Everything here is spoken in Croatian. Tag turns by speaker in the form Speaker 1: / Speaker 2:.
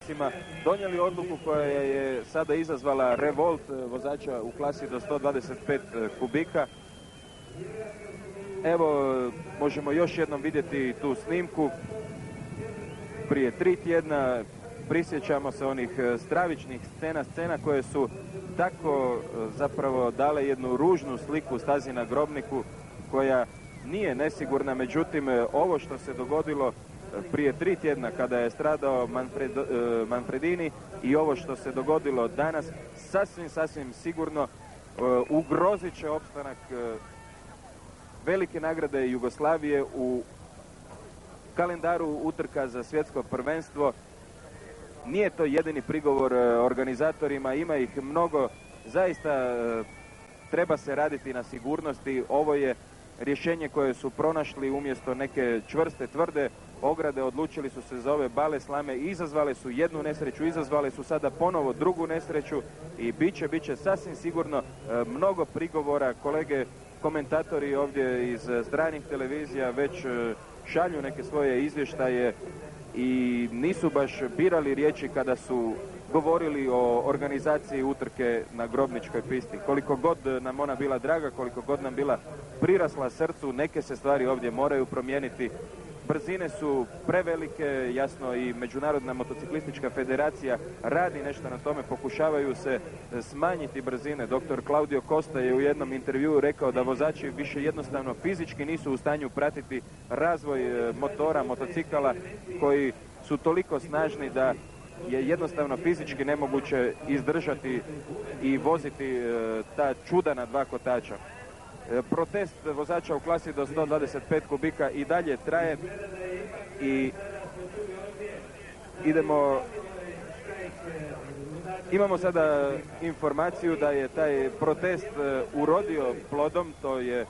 Speaker 1: radnicima donijeli odluku koja je sada izazvala revolt vozača u klasi do 125 kubika. Evo, možemo još jednom vidjeti tu snimku. Prije 3 tjedna prisjećamo se onih stravičnih scena koje su tako zapravo dale jednu ružnu sliku stazi na Grobniku koja nije nesigurna, međutim ovo što se dogodilo prije 3 tjedna kada je stradao Manfredini i ovo što se dogodilo danas sasvim sigurno ugrozit će opstanak velike nagrade Jugoslavije u kalendaru utrka za svjetsko prvenstvo. Nije to jedini prigovor organizatorima, ima ih mnogo. Zaista treba se raditi na sigurnosti. Ovo je rješenje koje su pronašli umjesto neke čvrste, tvrde ograde. Odlučili su se za ove bale slame i izazvale su jednu nesreću, izazvale su sada ponovo drugu nesreću i bit će sasvim sigurno mnogo prigovora. Kolege komentatori ovdje iz stranih televizija već šalju neke svoje izvještaje i nisu baš birali riječi kada su govorili o organizaciji utrke na Grobničkoj pisti. Koliko god nam ona bila draga, koliko god nam bila prirasla srcu, neke se stvari ovdje moraju promijeniti. Brzine su prevelike, jasno i Međunarodna motociklistička federacija radi nešto na tome, pokušavaju se smanjiti brzine. Dr. Claudio Costa je u jednom intervjuu rekao da vozači više jednostavno fizički nisu u stanju pratiti razvoj motora, motocikala koji su toliko snažni da je jednostavno fizički nemoguće izdržati i voziti ta čudana dva kotača. Protest vozača u klasi do 125 kubika i dalje traje i imamo sada informaciju da je taj protest urodio plodom, to je